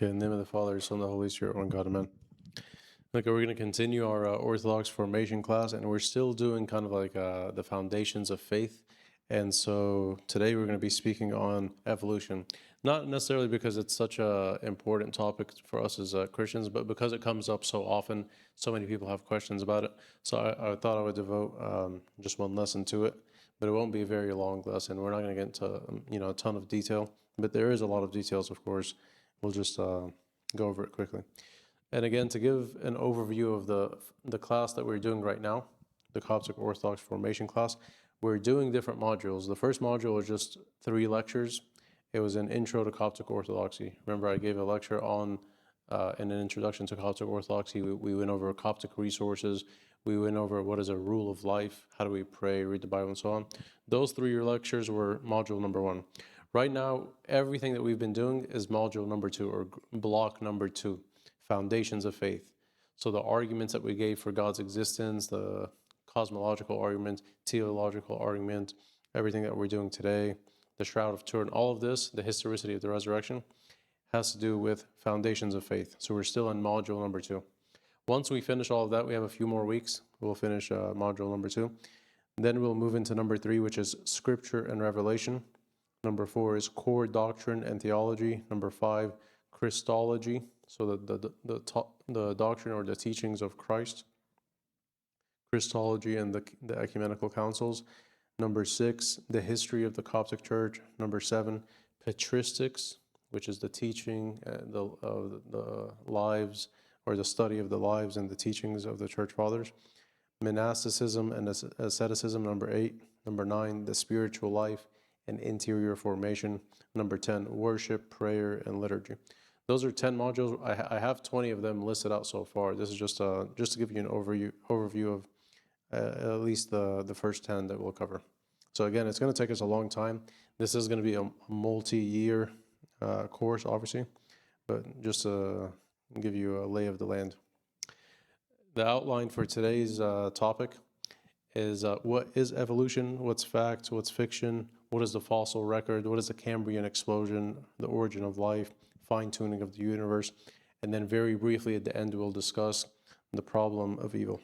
Okay, in the name of the Father, Son, and the Holy Spirit, one God, amen. Okay, we're going to continue our Orthodox formation class, and we're still doing kind of like the foundations of faith. And so today we're going to be speaking on evolution, not necessarily because it's such an important topic for us as Christians, but because it comes up so often, so many people have questions about it. So I thought I would devote just one lesson to it, but it won't be a very long lesson. We're not going to get into a ton of detail, but there is a lot of details, of course. We'll just go over it quickly. And again, to give an overview of the class that we're doing right now, the Coptic Orthodox formation class, we're doing different modules. The first module was just 3 lectures. It was an intro to Coptic Orthodoxy. Remember, I gave a lecture on in an introduction to Coptic Orthodoxy. We went over Coptic resources. We went over what is a rule of life, how do we pray, read the Bible, and so on. Those 3 lectures were module number 1. Right now, everything that we've been doing is module number 2, or block number 2, foundations of faith. So the arguments that we gave for God's existence, the cosmological argument, teleological argument, everything that we're doing today, the Shroud of Turin, all of this, the historicity of the resurrection, has to do with foundations of faith. So we're still in module number 2. Once we finish all of that, we have a few more weeks. We'll finish module number 2. Then we'll move into number 3, which is Scripture and Revelation. Number 4 is core doctrine and theology. Number 5, Christology, so the doctrine or the teachings of Christ. Christology and the ecumenical councils. Number 6, the history of the Coptic Church. Number 7, patristics, which is the teaching of the lives, or the study of the lives and the teachings of the Church Fathers. Monasticism and asceticism. Number 8. Number 9, the spiritual life and interior formation. Number 10, worship, prayer, and liturgy. Those are 10 modules. I have 20 of them listed out so far. This is just to give you an overview of at least the first 10 that we'll cover. So again, it's going to take us a long time. This is going to be a multi-year course, obviously, but just to give you a lay of the land. The outline for today's topic is what is evolution, what's fact, what's fiction, what is the fossil record, what is the Cambrian explosion, the origin of life, fine-tuning of the universe, and then very briefly at the end we'll discuss the problem of evil.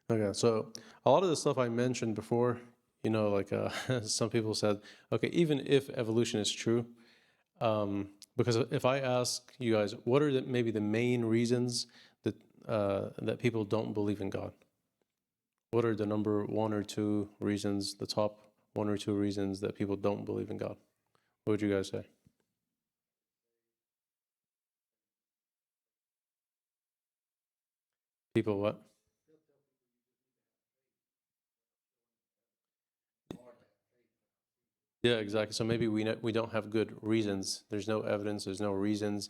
Okay, so a lot of the stuff I mentioned before, some people said, okay, even if evolution is true, because if I ask you guys, what are maybe the main reasons that people don't believe in God? What are the number 1 or 2 reasons, the top 1 or 2 reasons that people don't believe in God? What would you guys say? People what? Yeah, exactly. So maybe we don't have good reasons. There's no evidence. There's no reasons.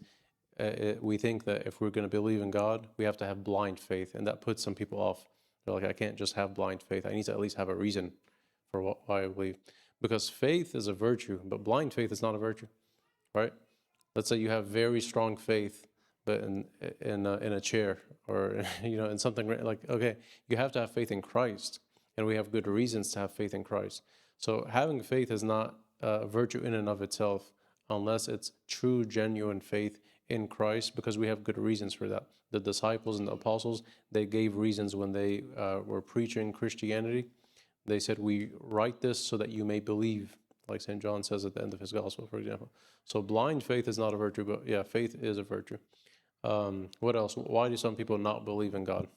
We think that if we're going to believe in God, we have to have blind faith, and that puts some people off. They're like, I can't just have blind faith. I need to at least have a reason for why I believe. Because faith is a virtue, but blind faith is not a virtue, right? Let's say you have very strong faith, but in a chair or in something like, okay, you have to have faith in Christ, and we have good reasons to have faith in Christ. So having faith is not a virtue in and of itself, unless it's true, genuine faith in Christ, because we have good reasons for that. The disciples and the apostles, they gave reasons when they were preaching Christianity. They said, we write this so that you may believe, like St. John says at the end of his gospel, for example. So blind faith is not a virtue, but yeah, faith is a virtue. What else? Why do some people not believe in God?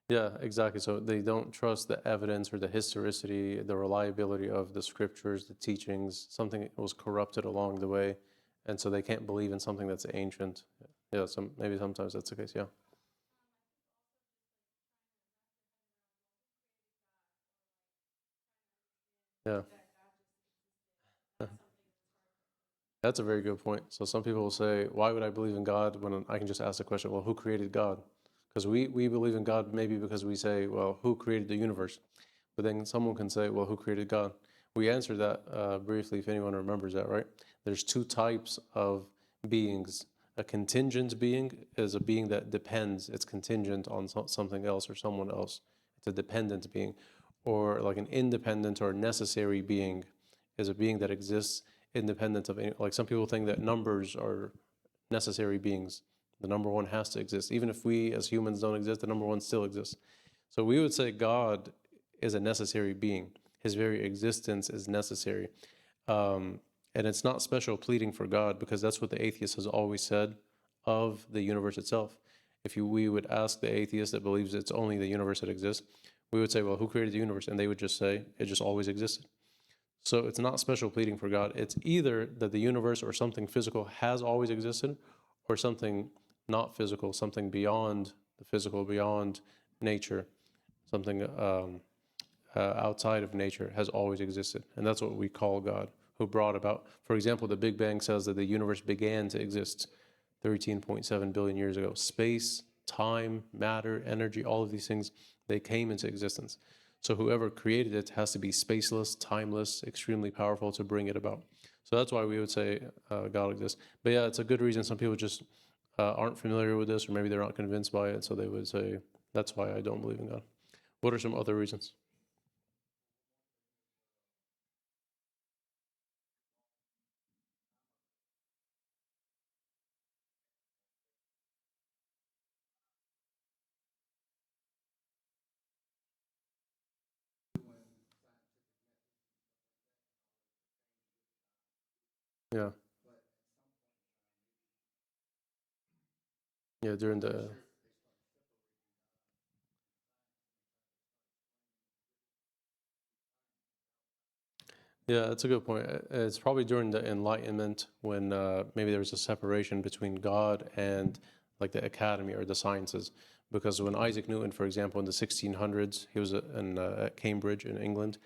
Yeah, exactly. So they don't trust the evidence or the historicity, the reliability of the scriptures, the teachings. Something was corrupted along the way, and so they can't believe in something that's ancient. Yeah, maybe sometimes that's the case. Yeah. Yeah. That's a very good point. So some people will say, why would I believe in God when I can just ask the question, well, who created God? Because we believe in God maybe because we say, well, who created the universe? But then someone can say, well, who created God? We answered that briefly, if anyone remembers that, right? There's two types of beings. A contingent being is a being that depends, it's contingent on something else or someone else. It's a dependent being. Or like an independent or necessary being is a being that exists independent of any, like some people think that numbers are necessary beings. The number one has to exist. Even if we as humans don't exist, the number one still exists. So we would say God is a necessary being. His very existence is necessary. And it's not special pleading for God, because that's what the atheist has always said of the universe itself. If we would ask the atheist that believes it's only the universe that exists, we would say, well, who created the universe? And they would just say, it just always existed. So it's not special pleading for God. It's either that the universe or something physical has always existed, or something not physical, something beyond the physical, beyond nature, something outside of nature has always existed. And that's what we call God, who brought about, for example, the Big Bang says that the universe began to exist 13.7 billion years ago. Space, time, matter, energy, all of these things, they came into existence. So whoever created it has to be spaceless, timeless, extremely powerful to bring it about. So that's why we would say God exists. But yeah, it's a good reason. Some people just aren't familiar with this, or maybe they're not convinced by it, so they would say, that's why I don't believe in God. What are some other reasons? Yeah. Yeah, during the yeah, that's a good point. It's probably during the Enlightenment when maybe there was a separation between God and like the academy or the sciences. Because when Isaac Newton, for example, in the 1600s, he was at Cambridge in England.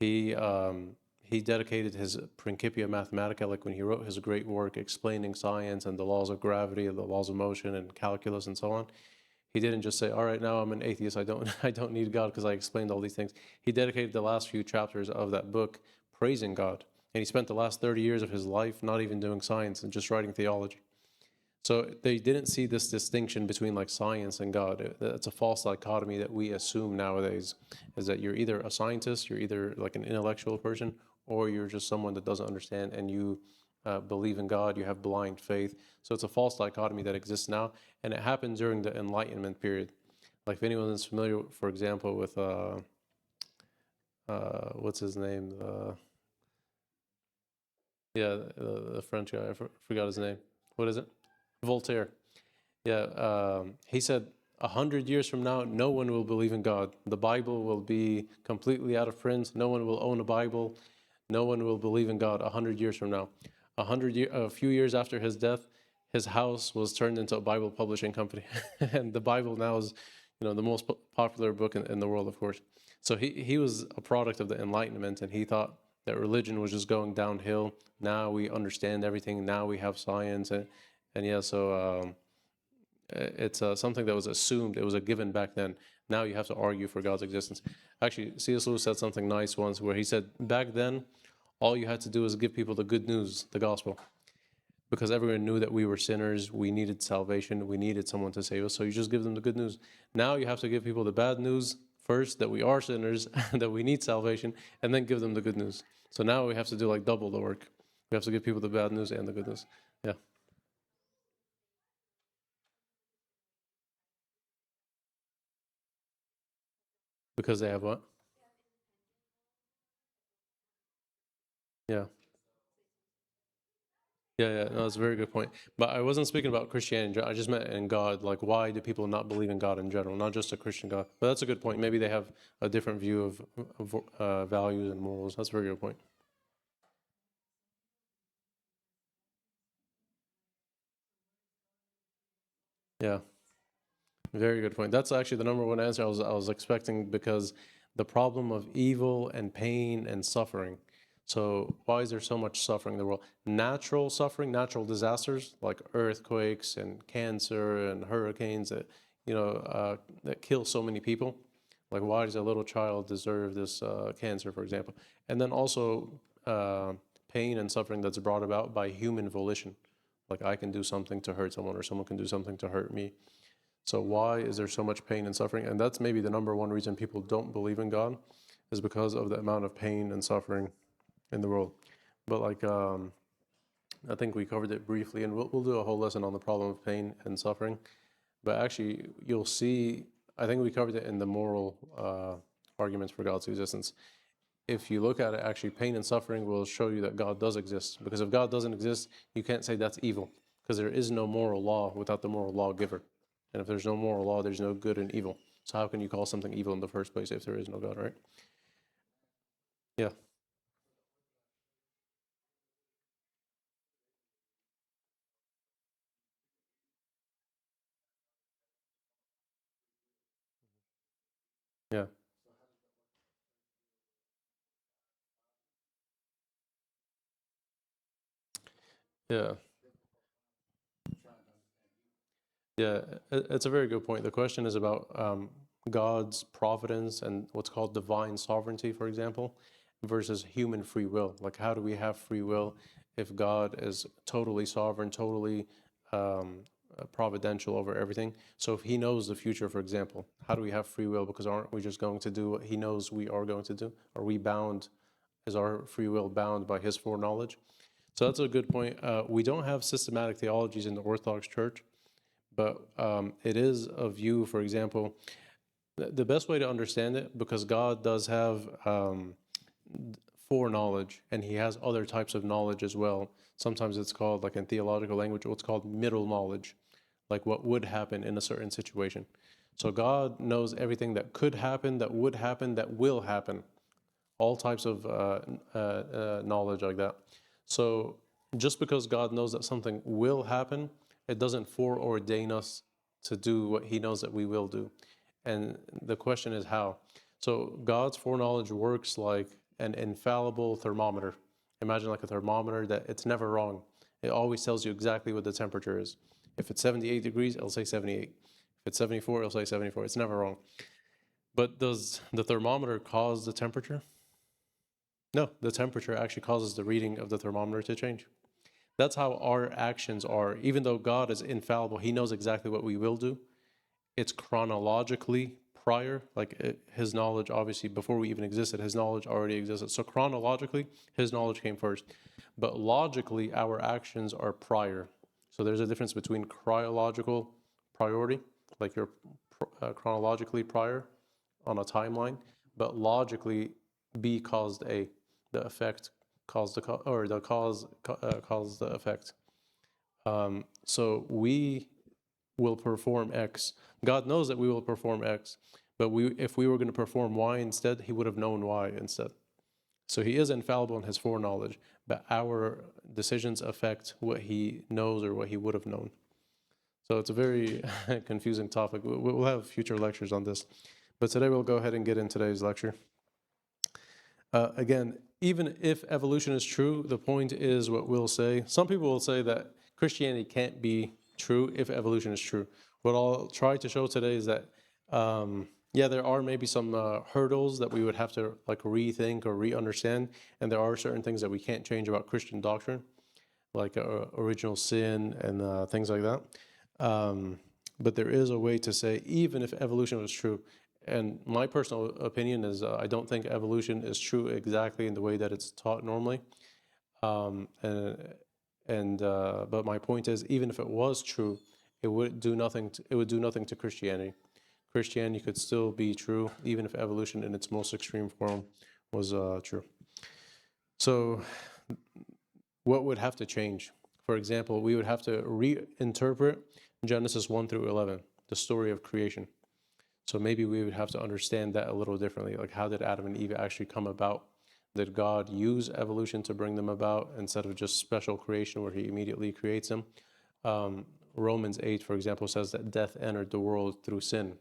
He dedicated his Principia Mathematica, like when he wrote his great work explaining science and the laws of gravity, the laws of motion, and calculus, and so on. He didn't just say, all right, now I'm an atheist, I don't I don't need God because I explained all these things. He dedicated the last few chapters of that book praising God. And he spent the last 30 years of his life not even doing science and just writing theology. So they didn't see this distinction between like science and God. It's a false dichotomy that we assume nowadays, is that you're either a scientist, you're either like an intellectual person, or you're just someone that doesn't understand and you believe in God, you have blind faith. So it's a false dichotomy that exists now, and it happened during the Enlightenment period. Like if anyone is familiar, for example, with what's his name? The French guy. I forgot his name. What is it? Voltaire. Yeah, he said 100 years from now, no one will believe in God. The Bible will be completely out of print. No one will own a Bible. No one will believe in God 100 years from now. A few years after his death, his house was turned into a Bible publishing company, and the Bible now is, the most popular book in the world, of course. So he was a product of the Enlightenment, and he thought that religion was just going downhill. Now we understand everything. Now we have science, and yeah, so. It's something that was assumed. It was a given back then. Now you have to argue for God's existence. Actually, C.S. Lewis said something nice once where he said, back then, all you had to do was give people the good news, the gospel, because everyone knew that we were sinners, we needed salvation, we needed someone to save us, so you just give them the good news. Now you have to give people the bad news first, that we are sinners, that we need salvation, and then give them the good news. So now we have to do like double the work. We have to give people the bad news and the good news. Yeah. Because they have what? Yeah. Yeah, no, that's a very good point. But I wasn't speaking about Christianity. I just meant in God. Like, why do people not believe in God in general, not just a Christian God? But that's a good point. Maybe they have a different view of values and morals. That's a very good point. Yeah, very good point. That's actually the number one answer I was expecting, because the problem of evil and pain and suffering. So why is there so much suffering in the world? Natural suffering, natural disasters like earthquakes and cancer and hurricanes that that kill so many people. Like, why does a little child deserve this cancer, for example? And then also pain and suffering that's brought about by human volition. Like, I can do something to hurt someone, or someone can do something to hurt me. So why is there so much pain and suffering? And that's maybe the number one reason people don't believe in God, is because of the amount of pain and suffering in the world. But like, I think we covered it briefly, and we'll do a whole lesson on the problem of pain and suffering. But actually, you'll see, I think we covered it in the moral arguments for God's existence. If you look at it, actually, pain and suffering will show you that God does exist. Because if God doesn't exist, you can't say that's evil, because there is no moral law without the moral lawgiver. And if there's no moral law, there's no good and evil. So how can you call something evil in the first place if there is no God, right? Yeah. Yeah. Yeah. Yeah, it's a very good point. The question is about God's providence and what's called divine sovereignty, for example, versus human free will. Like, how do we have free will if God is totally sovereign, totally providential over everything? So if he knows the future, for example, how do we have free will? Because aren't we just going to do what he knows we are going to do? Are we bound, is our free will bound by his foreknowledge? So that's a good point. We don't have systematic theologies in the Orthodox Church, but it is a view, for example, the best way to understand it, because God does have foreknowledge, and he has other types of knowledge as well. Sometimes it's called, like in theological language, what's called middle knowledge, like what would happen in a certain situation. So God knows everything that could happen, that would happen, that will happen, all types of knowledge like that. So just because God knows that something will happen, it doesn't foreordain us to do what he knows that we will do. And the question is how. So God's foreknowledge works like an infallible thermometer. Imagine like a thermometer that it's never wrong. It always tells you exactly what the temperature is. If it's 78 degrees, it'll say 78. If it's 74, it'll say 74. It's never wrong. But does the thermometer cause the temperature? No, the temperature actually causes the reading of the thermometer to change. That's how our actions are. Even though God is infallible, he knows exactly what we will do. It's chronologically prior, like his knowledge, obviously, before we even existed, his knowledge already existed. So chronologically, his knowledge came first. But logically, our actions are prior. So there's a difference between chronological priority, like you're chronologically prior on a timeline, but logically, B caused A. The effect caused the or the cause caused the effect. So we will perform X. God knows that we will perform X, but if we were going to perform Y instead, he would have known Y instead. So he is infallible in his foreknowledge, but our decisions affect what he knows or what he would have known. So it's a very confusing topic. We'll have future lectures on this. But today we'll go ahead and get in today's lecture. Again, even if evolution is true, the point is what we'll say. Some people will say that Christianity can't be true if evolution is true. What I'll try to show today is that, yeah, there are maybe some hurdles that we would have to like rethink or re-understand, and there are certain things that we can't change about Christian doctrine, like original sin and things like that. But there is a way to say, even if evolution was true, and my personal opinion is I don't think evolution is true exactly in the way that it's taught normally. But my point is, even if it was true, it would do nothing. It would do nothing to Christianity. Christianity could still be true, even if evolution in its most extreme form was true. So, what would have to change? For example, we would have to reinterpret Genesis 1 through 11, the story of creation. So maybe we would have to understand that a little differently. Like, how did Adam and Eve actually come about? Did God use evolution to bring them about instead of just special creation where he immediately creates them? Romans 8, for example, says that death entered the world through sin.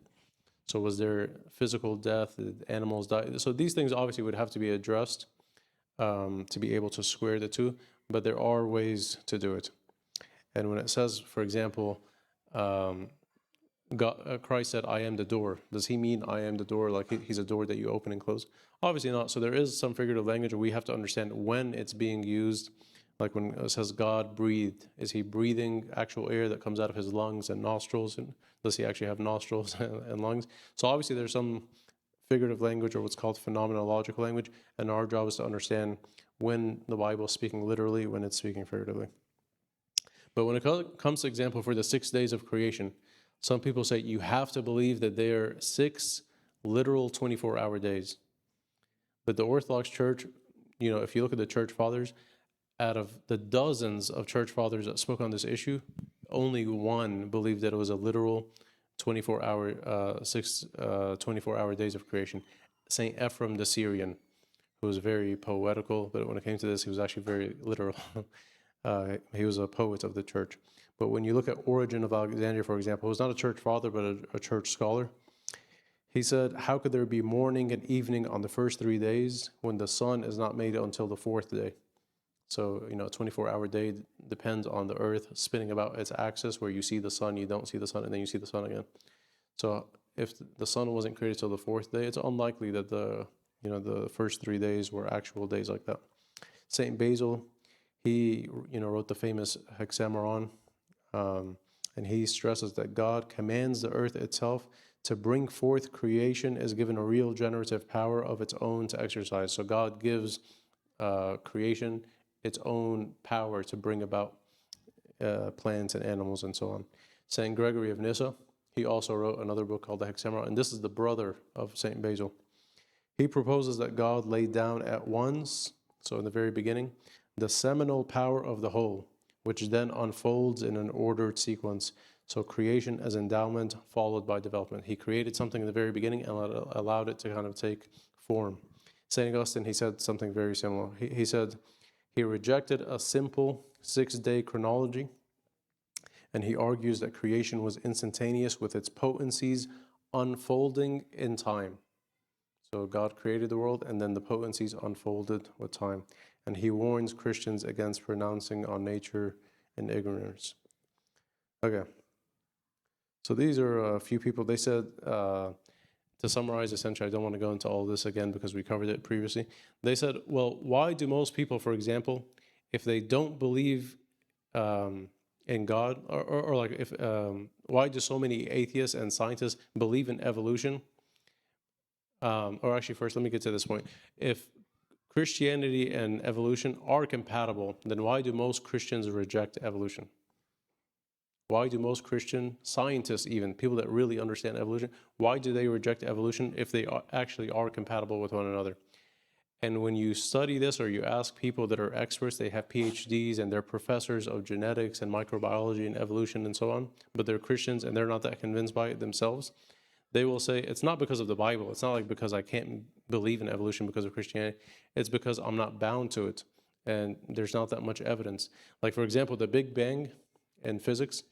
So was there physical death? Did animals die? So these things obviously would have to be addressed to be able to square the two, but there are ways to do it. And when it says, for example, Christ said, "I am the door." Does he mean I am the door, like he's a door that you open and close? Obviously not. So there is some figurative language, and we have to understand when it's being used. Like when it says God breathed, is he breathing actual air that comes out of his lungs and nostrils? And does he actually have nostrils and lungs? So obviously there's some figurative language, or what's called phenomenological language, and our job is to understand when the Bible is speaking literally, when it's speaking figuratively. But when it comes to example for the 6 days of creation, some people say you have to believe that they are 6 literal 24-hour days. But the Orthodox Church, if you look at the church fathers, out of the dozens of church fathers that spoke on this issue, only one believed that it was a literal 24-hour, 6 24-hour days of creation. Saint Ephrem the Syrian, who was very poetical, but when it came to this, he was actually very literal. He was a poet of the church. But when you look at Origen of Alexandria, for example, who was not a church father, but a church scholar, he said, "How could there be morning and evening on the first 3 days when the sun is not made until the 4th day?" So, a 24-hour day depends on the earth spinning about its axis, where you see the sun, you don't see the sun, and then you see the sun again. So if the sun wasn't created till the 4th day, it's unlikely that the first 3 days were actual days like that. Saint Basil, he wrote the famous Hexameron, and he stresses that God commands the earth itself to bring forth creation, is given a real generative power of its own to exercise. So God gives creation its own power to bring about plants and animals and so on. Saint Gregory of Nyssa, he also wrote another book called the Hexameron, and this is the brother of Saint Basil. He proposes that God laid down at once, so in the very beginning, the seminal power of the whole, which then unfolds in an ordered sequence. So creation as endowment followed by development. He created something in the very beginning and allowed it to kind of take form. St. Augustine, he said something very similar. He said he rejected a simple 6-day chronology, and he argues that creation was instantaneous with its potencies unfolding in time. So God created the world, and then the potencies unfolded with time. And he warns Christians against pronouncing on nature in ignorance. Okay. So these are a few people. They said, to summarize, essentially, I don't want to go into all this again because we covered it previously. They said, well, why do most people, for example, if they don't believe in God, or like if why do so many atheists and scientists believe in evolution? Or actually, first, let me get to this point. If Christianity and evolution are compatible, then why do most Christians reject evolution? Why do most Christian scientists, even people that really understand evolution, why do they reject evolution if they actually are compatible with one another? And when you study this, or you ask people that are experts, they have PhDs and they're professors of genetics and microbiology and evolution and so on, but they're Christians and they're not that convinced by it themselves, they will say, it's not because of the Bible. It's not like because I can't believe in evolution because of Christianity. It's because I'm not bound to it. And there's not that much evidence. Like, for example, the Big Bang in physics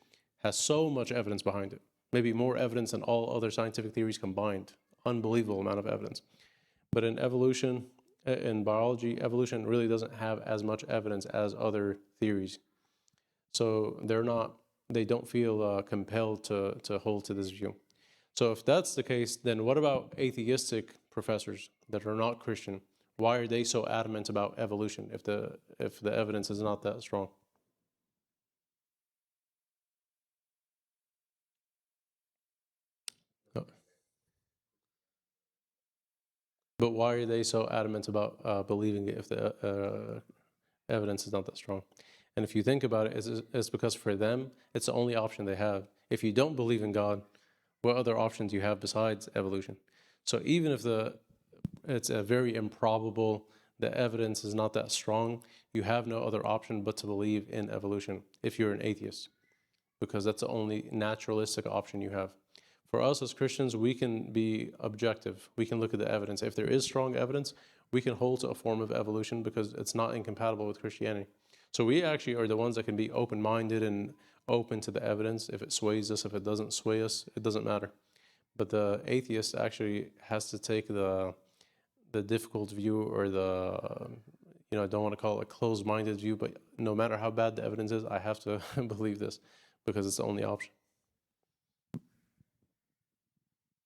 has so much evidence behind it. Maybe more evidence than all other scientific theories combined. Unbelievable amount of evidence. But in evolution, in biology, evolution really doesn't have as much evidence as other theories. So they don't feel compelled to hold to this view. So if that's the case, then what about atheistic professors that are not Christian? Why are they so adamant about evolution if the evidence is not that strong? But why are they so adamant about believing it if the evidence is not that strong? And if you think about it, it's because for them, it's the only option they have. If you don't believe in God, what other options do you have besides evolution? So even if it's a very improbable, the evidence is not that strong, you have no other option but to believe in evolution if you're an atheist, because that's the only naturalistic option you have. For us as Christians, we can be objective. We can look at the evidence. If there is strong evidence, we can hold to a form of evolution because it's not incompatible with Christianity. So we actually are the ones that can be open-minded and open to the evidence. If it sways us, if it doesn't sway us, it doesn't matter. But the atheist actually has to take the difficult view, or the, I don't want to call it a closed-minded view, but no matter how bad the evidence is, I have to believe this because it's the only option.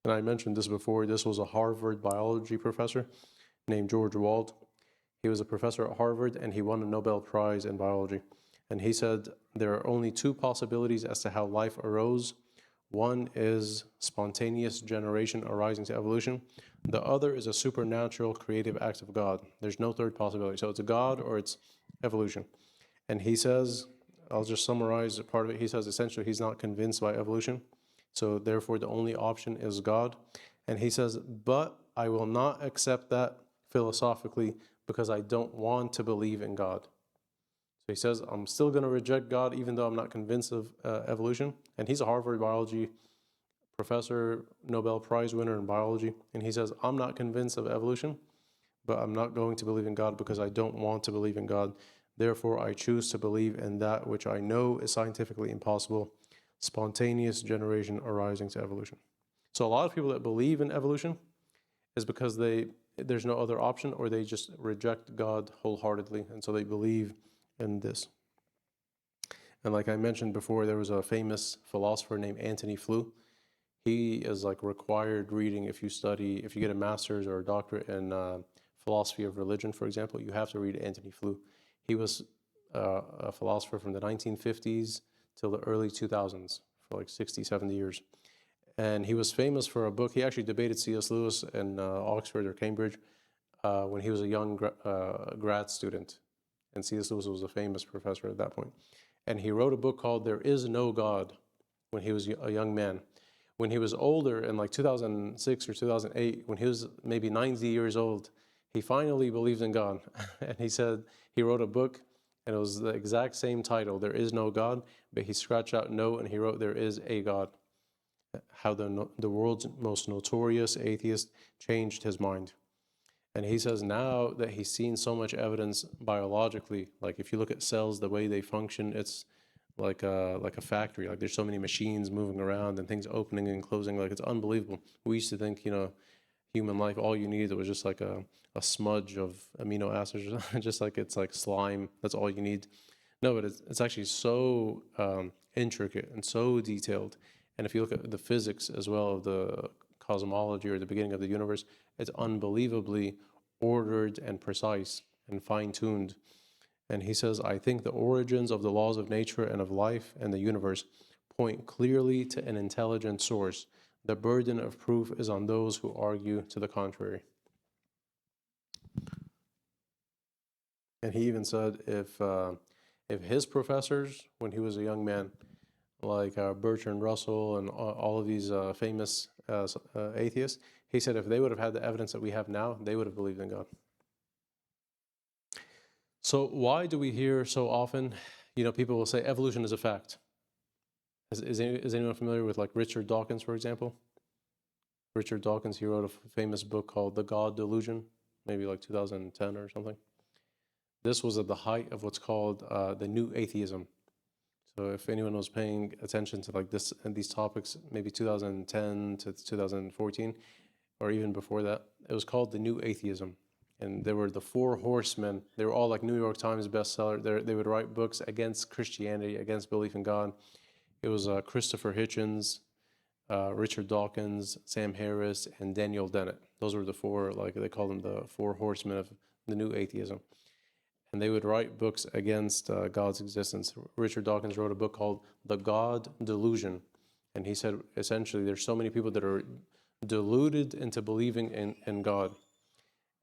And I mentioned this before. This was a Harvard biology professor named George Wald. He was a professor at Harvard, and he won a Nobel Prize in biology. And he said there are only two possibilities as to how life arose. One is spontaneous generation arising to evolution. The other is a supernatural creative act of God. There's no third possibility. So it's a God or it's evolution. And he says, I'll just summarize part of it. He says essentially he's not convinced by evolution. So therefore the only option is God. And he says, but I will not accept that philosophically because I don't want to believe in God. So he says, I'm still going to reject God even though I'm not convinced of evolution. And he's a Harvard biology professor, Nobel Prize winner in biology. And he says, I'm not convinced of evolution, but I'm not going to believe in God because I don't want to believe in God. Therefore, I choose to believe in that which I know is scientifically impossible, spontaneous generation arising to evolution. So a lot of people that believe in evolution is because there's no other option, or they just reject God wholeheartedly, and so they believe in this. And like I mentioned before, there was a famous philosopher named Antony Flew. He is like required reading if you get a master's or a doctorate in philosophy of religion, for example, you have to read Antony Flew. He was a philosopher from the 1950s till the early 2000s, for like 60, 70 years. And he was famous for a book. He actually debated C.S. Lewis in Oxford or Cambridge when he was a young grad student. And C.S. Lewis was a famous professor at that point. And he wrote a book called There Is No God when he was a young man. When he was older, in like 2006 or 2008, when he was maybe 90 years old, he finally believed in God. And he said he wrote a book, and it was the exact same title, There Is No God, but he scratched out no, and he wrote There Is a God. How the world's most notorious atheist changed his mind. And he says now that he's seen so much evidence biologically, like if you look at cells, the way they function, it's like a factory. Like there's so many machines moving around and things opening and closing. Like it's unbelievable. We used to think, human life, all you needed was just like a smudge of amino acids, just like it's like slime. That's all you need. No, but it's actually so intricate and so detailed. And if you look at the physics as well of the cosmology or the beginning of the universe, it's unbelievably ordered and precise and fine-tuned. And he says, I think the origins of the laws of nature and of life and the universe point clearly to an intelligent source. The burden of proof is on those who argue to the contrary. And he even said if his professors, when he was a young man, like Bertrand Russell and all of these famous atheists, he said if they would have had the evidence that we have now, they would have believed in God. So why do we hear so often, people will say evolution is a fact? Is anyone familiar with like Richard Dawkins, for example? Richard Dawkins, he wrote a famous book called The God Delusion, maybe like 2010 or something. This was at the height of what's called the New Atheism. So if anyone was paying attention to like this and these topics, maybe 2010 to 2014, or even before that, it was called the New Atheism. And there were the four horsemen. They were all like New York Times bestseller. They would write books against Christianity, against belief in God. It was Christopher Hitchens, Richard Dawkins, Sam Harris, and Daniel Dennett. Those were the four, like they call them the four horsemen of the New Atheism. And they would write books against God's existence. Richard Dawkins wrote a book called The God Delusion. And he said, essentially, there's so many people that are deluded into believing in God.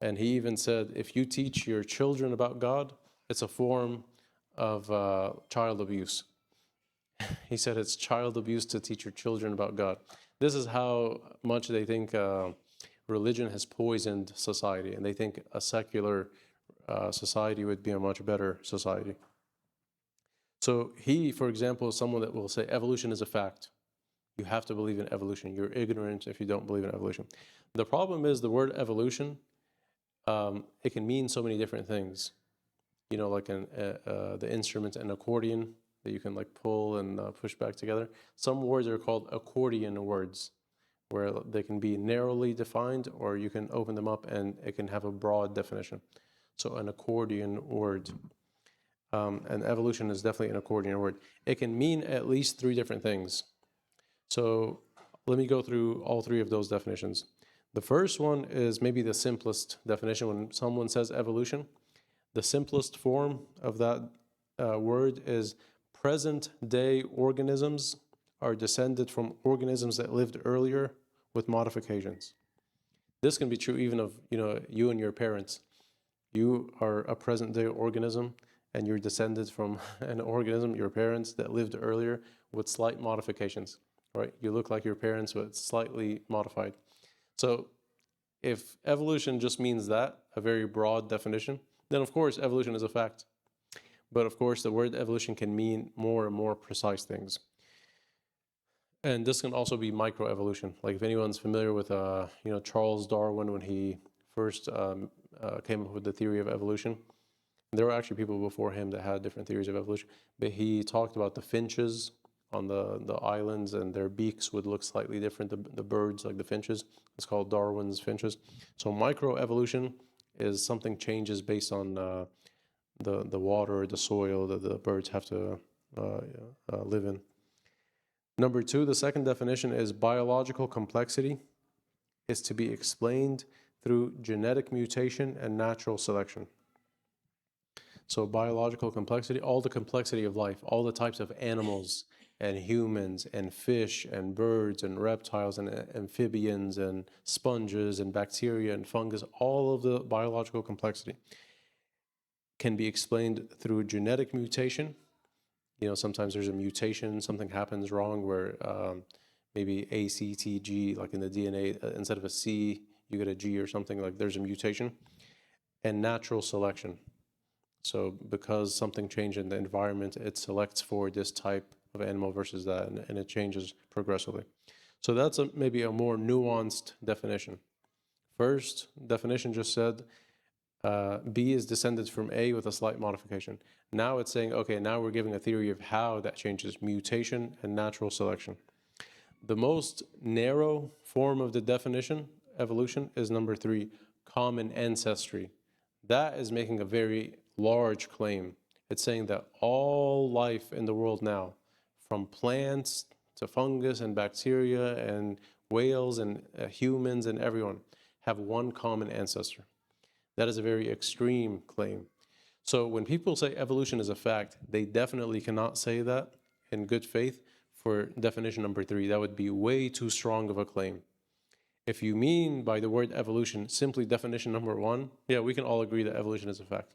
And he even said, if you teach your children about God, it's a form of child abuse. He said it's child abuse to teach your children about God. This is how much they think religion has poisoned society. And they think a secular society would be a much better society. So he, for example, is someone that will say evolution is a fact. You have to believe in evolution. You're ignorant if you don't believe in evolution. The problem is the word evolution, it can mean so many different things. Like the instrument, an accordion, that you can like pull and push back together. Some words are called accordion words, where they can be narrowly defined, or you can open them up and it can have a broad definition. So an accordion word. And evolution is definitely an accordion word. It can mean at least three different things. So let me go through all three of those definitions. The first one is maybe the simplest definition. When someone says evolution, the simplest form of that word is present-day organisms are descended from organisms that lived earlier with modifications. This can be true even of you and your parents. You are a present-day organism, and you're descended from an organism, your parents, that lived earlier with slight modifications, right? You look like your parents, but slightly modified. So if evolution just means that, a very broad definition, then of course evolution is a fact. But of course the word evolution can mean more and more precise things. And this can also be microevolution. Like if anyone's familiar with Charles Darwin, when he first came up with the theory of evolution, there were actually people before him that had different theories of evolution, but he talked about the finches on the islands, and their beaks would look slightly different, the birds, like the finches. It's called Darwin's finches. So microevolution is something changes based on the water or the soil that the birds have to live in. Number two, the second definition is biological complexity is to be explained through genetic mutation and natural selection. So biological complexity, all the complexity of life, all the types of animals and humans and fish and birds and reptiles and amphibians and sponges and bacteria and fungus, all of the biological complexity can be explained through genetic mutation. Sometimes there's a mutation, something happens wrong where maybe ACTG, like in the DNA, instead of a C, you get a G or something, like there's a mutation. And natural selection. So because something changed in the environment, it selects for this type of animal versus that, and it changes progressively. So that's maybe a more nuanced definition. First definition just said B is descended from A with a slight modification. Now it's saying, okay, now we're giving a theory of how that changes, mutation and natural selection. The most narrow form of the definition, evolution, is number three, common ancestry. That is making a very large claim. It's saying that all life in the world now, from plants to fungus and bacteria and whales and humans and everyone, have one common ancestor. That is a very extreme claim. So when people say evolution is a fact, they definitely cannot say that in good faith for definition number three. That would be way too strong of a claim. If you mean by the word evolution simply definition number one, yeah, we can all agree that evolution is a fact.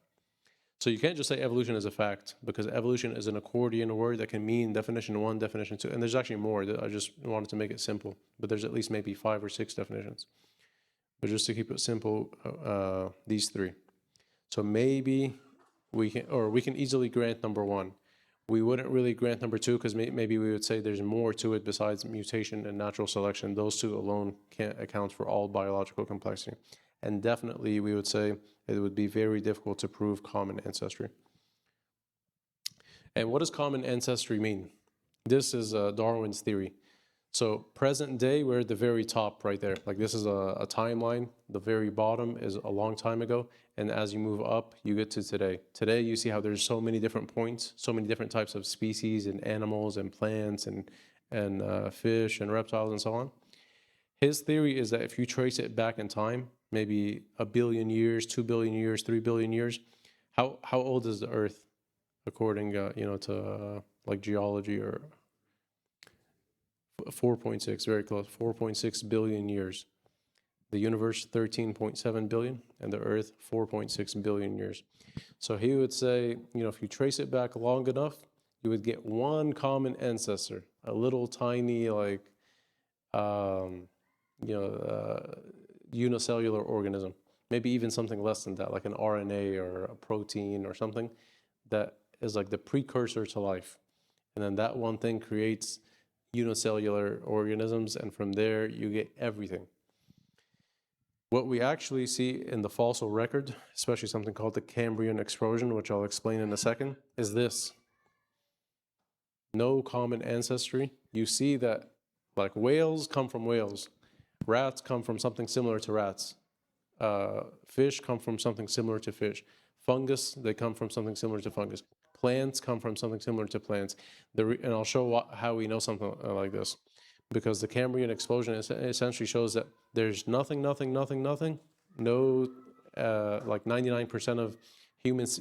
So you can't just say evolution is a fact, because evolution is an accordion word that can mean definition one, definition two, and there's actually more. I just wanted to make it simple, but there's at least maybe 5 or 6 definitions. But just to keep it simple, these three. So maybe we can easily grant number one. We wouldn't really grant number two, because maybe we would say there's more to it besides mutation and natural selection. Those two alone can't account for all biological complexity. And definitely we would say it would be very difficult to prove common ancestry. And what does common ancestry mean? This is Darwin's theory. So present day, we're at the very top right there. Like this is a timeline. The very bottom is a long time ago. And as you move up, you get to today. Today, you see how there's so many different points, so many different types of species and animals and plants and fish and reptiles and so on. His theory is that if you trace it back in time, maybe 1 billion years, 2 billion years, 3 billion years, how old is the Earth, according to like geology? Or 4.6, very close, 4.6 billion years. The universe, 13.7 billion, and the Earth, 4.6 billion years. So he would say, if you trace it back long enough, you would get one common ancestor, a little tiny, like, unicellular organism, maybe even something less than that, like an RNA or a protein or something that is like the precursor to life. And then that one thing creates unicellular organisms, and from there you get everything. What we actually see in the fossil record, especially something called the Cambrian explosion, which I'll explain in a second, is this. No common ancestry. You see that like whales come from whales, rats come from something similar to rats, fish come from something similar to fish, fungus, they come from something similar to fungus, plants come from something similar to plants. And I'll show how we know something like this. because the Cambrian explosion essentially shows that there's nothing, no, like 99% of humans,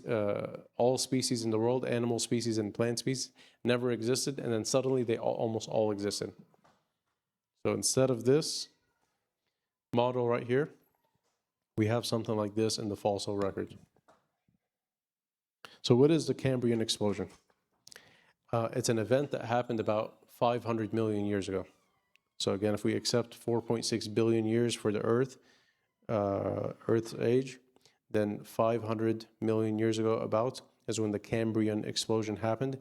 all species in the world, animal species and plant species, never existed, and then suddenly they almost all existed. So instead of this model right here, we have something like this in the fossil record. So what is the Cambrian explosion? It's an event that happened about 500 million years ago. So again, if we accept 4.6 billion years for the Earth's age, then 500 million years ago about is when the Cambrian explosion happened.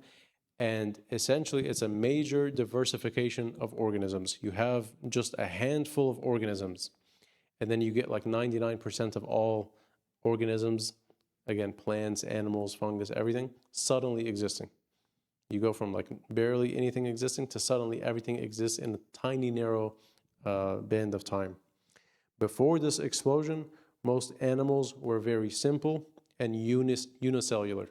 And essentially, it's a major diversification of organisms. You have just a handful of organisms, and then you get like 99% of all organisms, again, plants, animals, fungus, everything, suddenly existing. You go from like barely anything existing to suddenly everything exists in a tiny, narrow band of time. Before this explosion, most animals were very simple and unicellular.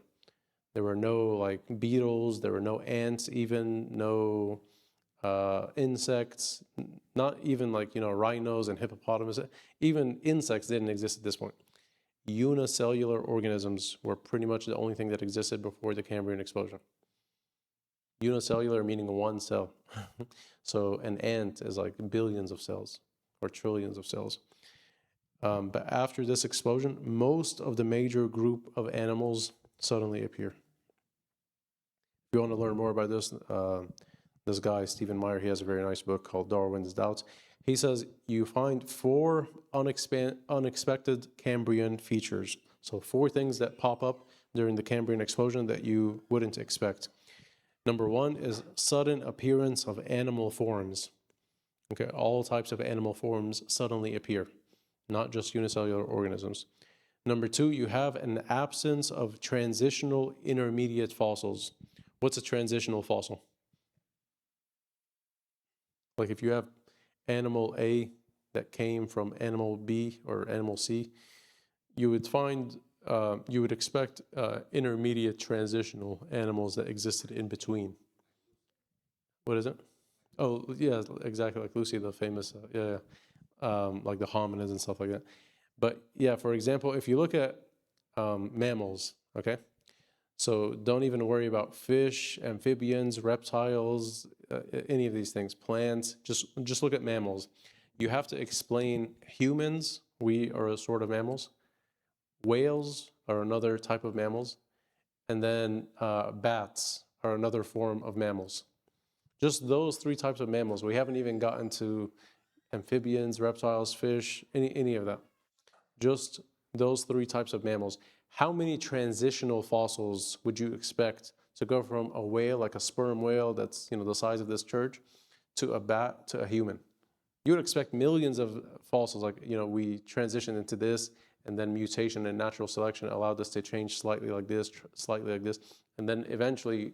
There were no like beetles, there were no ants, even no insects, not even like, rhinos and hippopotamus. Even insects didn't exist at this point. Unicellular organisms were pretty much the only thing that existed before the Cambrian explosion. Unicellular meaning one cell. So an ant is like billions of cells or trillions of cells. But after this explosion, most of the major group of animals suddenly appear. If you want to learn more about this, this guy, Stephen Meyer, he has a very nice book called Darwin's Doubts. He says you find 4 unexpected Cambrian features. So 4 things that pop up during the Cambrian explosion that you wouldn't expect. Number 1 is sudden appearance of animal forms. Okay, all types of animal forms suddenly appear, not just unicellular organisms. Number 2, you have an absence of transitional intermediate fossils. What's a transitional fossil? Like if you have animal A that came from animal B or animal C, you would find, you would expect intermediate transitional animals that existed in between. What is it? Oh, yeah, exactly, like Lucy, the famous, like the hominids and stuff like that. But yeah, for example, if you look at mammals, okay? So don't even worry about fish, amphibians, reptiles, any of these things, plants, just look at mammals. You have to explain humans, we are a sort of mammals, whales are another type of mammals, and then bats are another form of mammals. Just those 3 types of mammals. We haven't even gotten to amphibians, reptiles, fish, any of that. Just those 3 types of mammals. How many transitional fossils would you expect to go from a whale, like a sperm whale that's the size of this church, to a bat, to a human? You would expect millions of fossils, like we transitioned into this, and then mutation and natural selection allowed us to change slightly like this, and then eventually,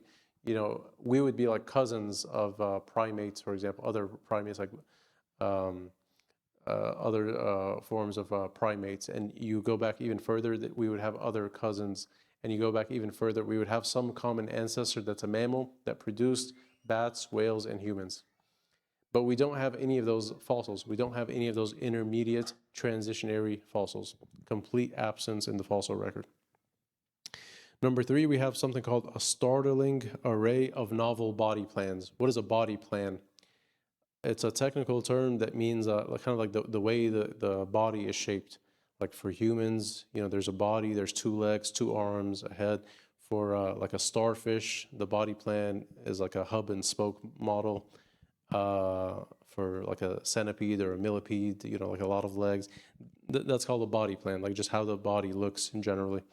we would be like cousins of primates, for example, other primates like other forms of primates, and you go back even further, that we would have other cousins, and you go back even further, we would have some common ancestor that's a mammal that produced bats, whales, and humans. But we don't have any of those fossils. We don't have any of those intermediate transitionary fossils. Complete absence in the fossil record. Number 3, we have something called a startling array of novel body plans. What is a body plan? It's a technical term that means kind of like the way the body is shaped. Like for humans, there's a body, there's 2 legs, 2 arms, a head. For like a starfish, the body plan is like a hub and spoke model. For like a centipede or a millipede, like a lot of legs. That's called a body plan, like just how the body looks generally.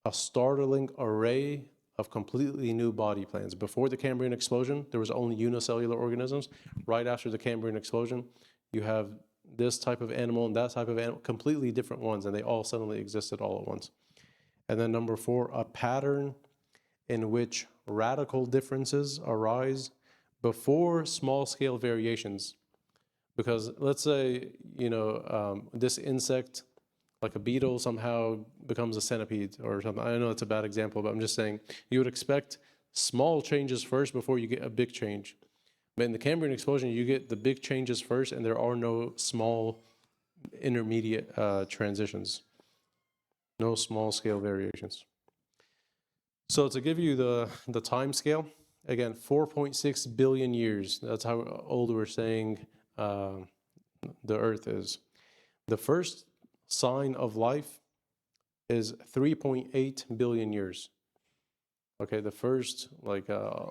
A startling array of completely new body plans. Before the Cambrian explosion, there was only unicellular organisms. Right after the Cambrian explosion, you have this type of animal and that type of animal, completely different ones, and they all suddenly existed all at once. And then number 4, a pattern in which radical differences arise before small-scale variations. Because let's say, this insect, like a beetle, somehow becomes a centipede or something. I know it's a bad example, but I'm just saying you would expect small changes first before you get a big change. But in the Cambrian explosion, you get the big changes first, and there are no small intermediate transitions, no small scale variations. So to give you the time scale, again, 4.6 billion years. That's how old we're saying the Earth is. The first sign of life is 3.8 billion years. Okay, the first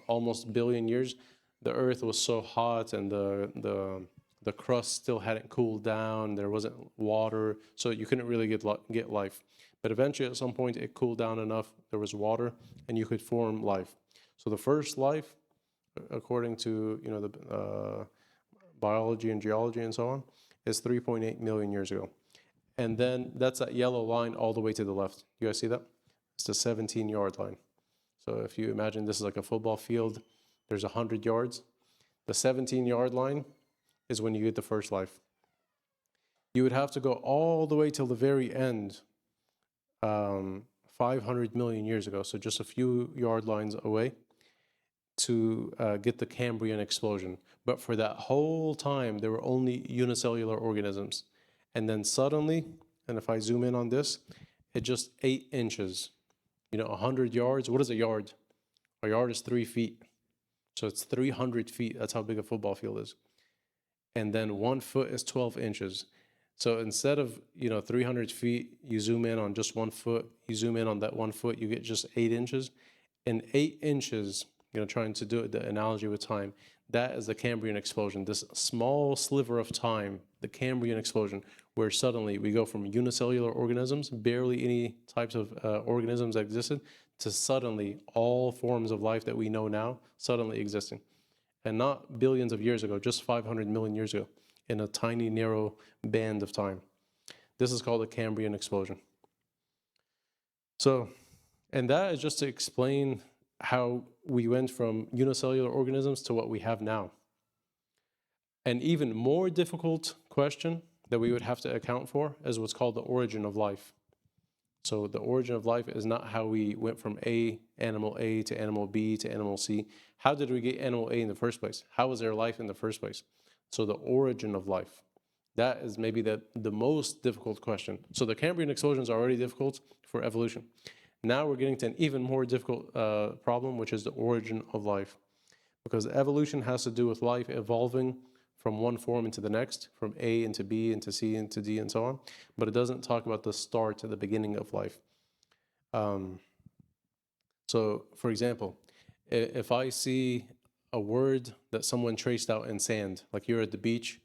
almost billion years, the Earth was so hot and the crust still hadn't cooled down. There wasn't water, so you couldn't really get life. But eventually, at some point, it cooled down enough. There was water, and you could form life. So the first life, according to the biology and geology and so on, is 3.8 million years ago. And then that's that yellow line all the way to the left. You guys see that? It's the 17-yard line. So if you imagine this is like a football field, there's 100 yards. The 17-yard line is when you get the first life. You would have to go all the way till the very end, 500 million years ago, so just a few yard lines away, to get the Cambrian explosion. But for that whole time, there were only unicellular organisms. And then suddenly, and if I zoom in on this, it just 8 inches. 100 yards, what is a yard? A yard is 3 feet. So it's 300 feet. That's how big a football field is. And then 1 foot is 12 inches. So instead of 300 feet, you zoom in on just 1 foot. You zoom in on that 1 foot, you get just 8 inches. And 8 inches, trying to do the analogy with time, that is the Cambrian explosion. This small sliver of time, the Cambrian explosion, where suddenly we go from unicellular organisms, barely any types of organisms that existed, to suddenly all forms of life that we know now suddenly existing. And not billions of years ago, just 500 million years ago, in a tiny, narrow band of time. This is called the Cambrian explosion. So, and that is just to explain how we went from unicellular organisms to what we have now. An even more difficult question that we would have to account for is what's called the origin of life. So the origin of life is not how we went from animal A to animal B to animal C. How did we get animal A in the first place? How was there life in the first place? So the origin of life. That is maybe the most difficult question. So the Cambrian explosions are already difficult for evolution. Now we're getting to an even more difficult problem, which is the origin of life. Because evolution has to do with life evolving from one form into the next, from A into B into C into D and so on. But it doesn't talk about the start at the beginning of life. So, for example, if I see a word that someone traced out in sand, like you're at the beach,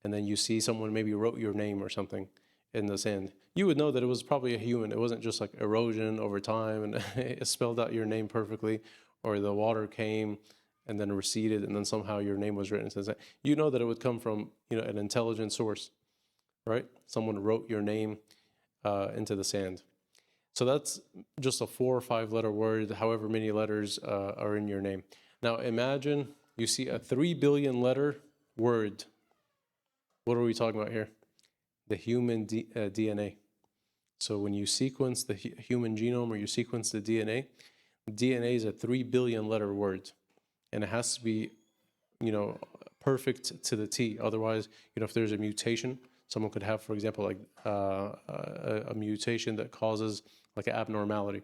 and then you see someone maybe wrote your name or something in the sand, you would know that it was probably a human. It wasn't just like erosion over time and it spelled out your name perfectly, or the water came and then receded and then somehow your name was written into the sand. You know that it would come from an intelligent source, right? Someone wrote your name into the sand. So that's just a 4 or 5 letter word, however many letters are in your name. Now imagine you see a 3 billion letter word. What are we talking about here? The human DNA. So when you sequence the human genome or you sequence the DNA is a 3 billion letter word. And it has to be, perfect to the T. Otherwise, if there's a mutation, someone could have, for example, like a mutation that causes like an abnormality.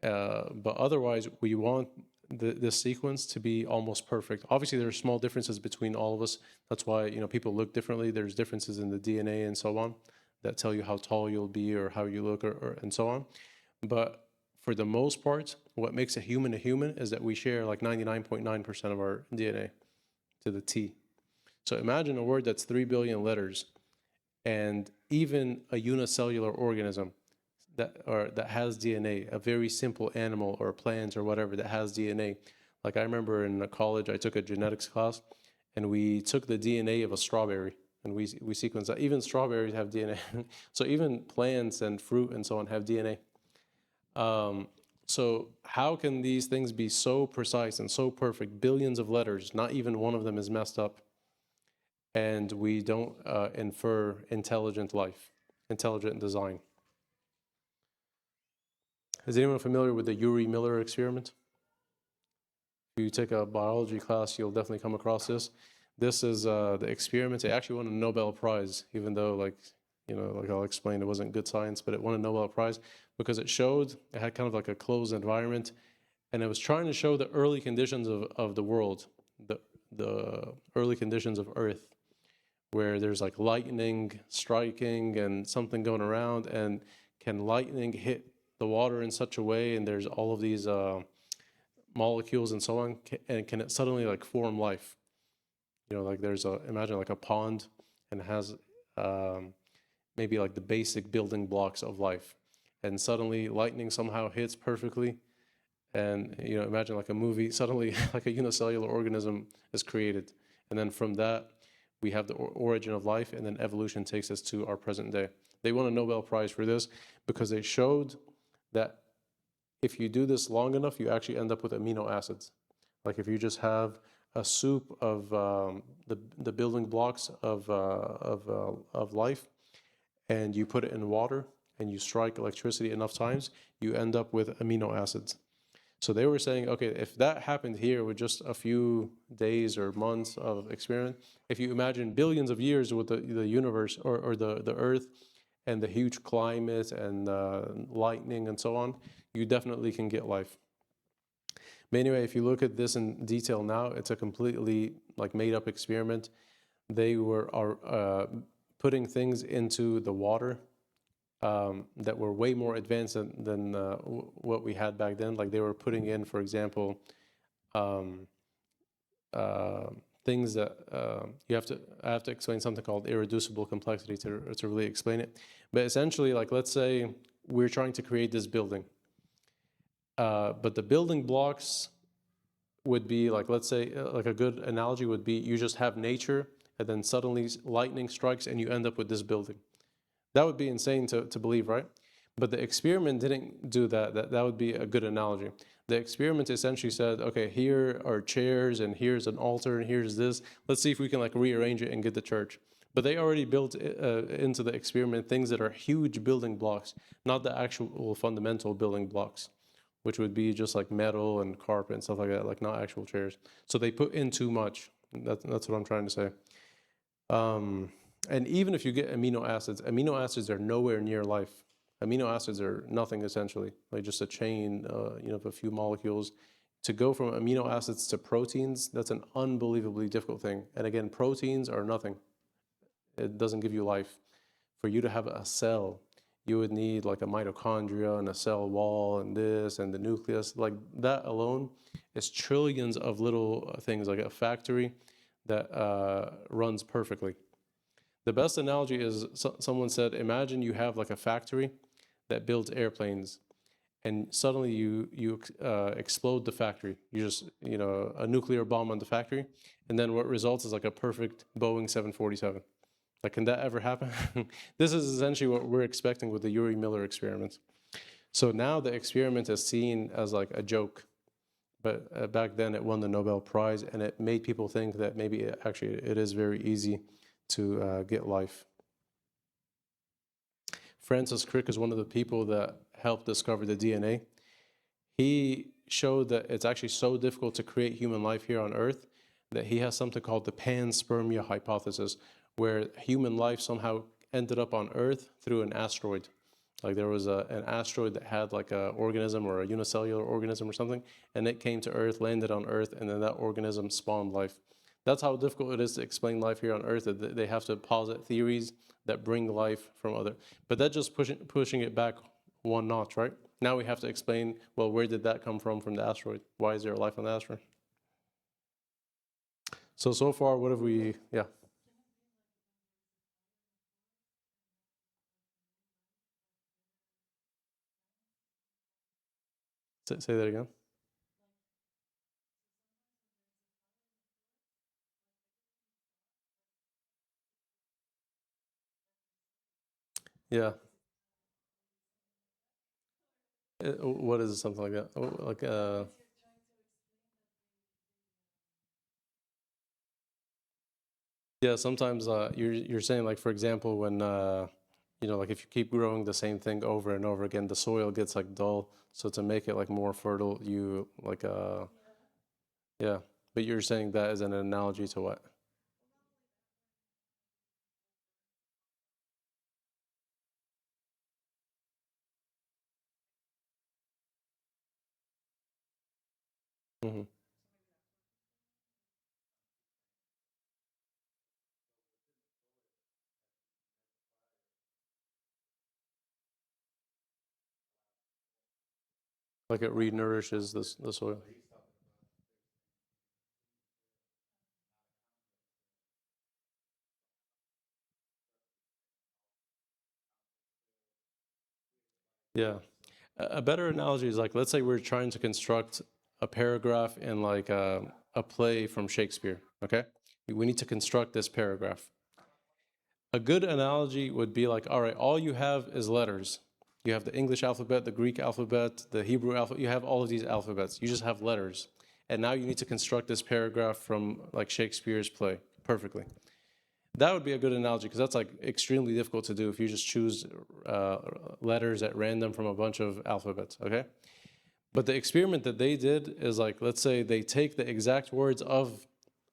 But otherwise, we want the sequence to be almost perfect. Obviously, there are small differences between all of us. That's why people look differently. There's differences in the DNA and so on that tell you how tall you'll be or how you look or and so on. But for the most part, what makes a human is that we share like 99.9% of our DNA to the T. So imagine a word that's 3 billion letters, and even a unicellular organism that has DNA, a very simple animal or plant or whatever that has DNA. Like I remember in college, I took a genetics class, and we took the DNA of a strawberry, and we sequenced that. Even strawberries have DNA. So even plants and fruit and so on have DNA. So how can these things be so precise and so perfect? Billions of letters, not even one of them is messed up. And we don't infer intelligent life, intelligent design. Is anyone familiar with the Yuri-Miller experiment? If you take a biology class, you'll definitely come across this. This is the experiment. It actually won a Nobel Prize, even though, like, like I'll explain, it wasn't good science, but it won a Nobel Prize because it had kind of like a closed environment, and it was trying to show the early conditions of the world, the early conditions of Earth, where there's like lightning striking and something going around, and can lightning hit the water in such a way, and there's all of these molecules and so on, and can it suddenly like form life? Like imagine like a pond, and it has maybe like the basic building blocks of life, and suddenly lightning somehow hits perfectly, and imagine like a movie, suddenly like a unicellular organism is created, and then from that we have the origin of life, and then evolution takes us to our present day. They won a Nobel Prize for this because they showed that if you do this long enough, you actually end up with amino acids. Like if you just have a soup of the building blocks of life, and you put it in water, and you strike electricity enough times, you end up with amino acids. So they were saying, okay, if that happened here with just a few days or months of experiment, if you imagine billions of years with the universe or the Earth and the huge climate and lightning and so on, you definitely can get life. But anyway, if you look at this in detail now, it's a completely like made up experiment. They are putting things into the water that were way more advanced than what we had back then. Like they were putting in, for example, things that I have to explain something called irreducible complexity to really explain it. But essentially, like let's say we're trying to create this building, but the building blocks would be like, let's say, like a good analogy would be you just have nature, and then suddenly lightning strikes and you end up with this building. That would be insane to believe, right? But the experiment didn't do that. That would be a good analogy. The experiment essentially said, okay, here are chairs, and here's an altar, and here's this. Let's see if we can like rearrange it and get the church. But they already built into the experiment things that are huge building blocks, not the actual fundamental building blocks, which would be just like metal and carpet and stuff like that, like not actual chairs. So they put in too much. That's what I'm trying to say. And even if you get amino acids are nowhere near life. Amino acids are nothing essentially, like just a chain, of a few molecules. To go from amino acids to proteins, that's an unbelievably difficult thing. And again, proteins are nothing. It doesn't give you life. For you to have a cell, you would need like a mitochondria and a cell wall and this and the nucleus. Like that alone is trillions of little things, like a factory that runs perfectly. The best analogy is someone said, imagine you have like a factory that builds airplanes, and suddenly you explode the factory. You just, a nuclear bomb on the factory, and then what results is like a perfect Boeing 747. Like, can that ever happen? This is essentially what we're expecting with the Yuri-Miller experiment. So now the experiment is seen as like a joke, but back then it won the Nobel Prize, and it made people think that maybe it is very easy to get life. Francis Crick is one of the people that helped discover the DNA. He showed that it's actually so difficult to create human life here on Earth that he has something called the panspermia hypothesis, where human life somehow ended up on Earth through an asteroid. Like there was an asteroid that had like an organism or a unicellular organism or something, and it came to Earth, landed on Earth, and then that organism spawned life. That's how difficult it is to explain life here on Earth, that they have to posit theories that bring life from other. But that's just pushing it back one notch, right? Now we have to explain, well, where did that come from the asteroid? Why is there life on the asteroid? So far, what have we, yeah. Say that again. Yeah. What is something like that? Oh, like yeah. Sometimes you're saying, like, for example, when like if you keep growing the same thing over and over again, the soil gets like dull. So to make it like more fertile, you like Yeah, but you're saying that as an analogy to what? Hmm. Like it re-nourishes the soil. Yeah. A better analogy is like, let's say we're trying to construct a paragraph in like a play from Shakespeare, okay? We need to construct this paragraph. A good analogy would be like, all right, all you have is letters. You have the English alphabet, the Greek alphabet, the Hebrew alphabet. You have all of these alphabets. You just have letters. And now you need to construct this paragraph from like Shakespeare's play perfectly. That would be a good analogy because that's like extremely difficult to do if you just choose letters at random from a bunch of alphabets, okay? But the experiment that they did is like, let's say they take the exact words of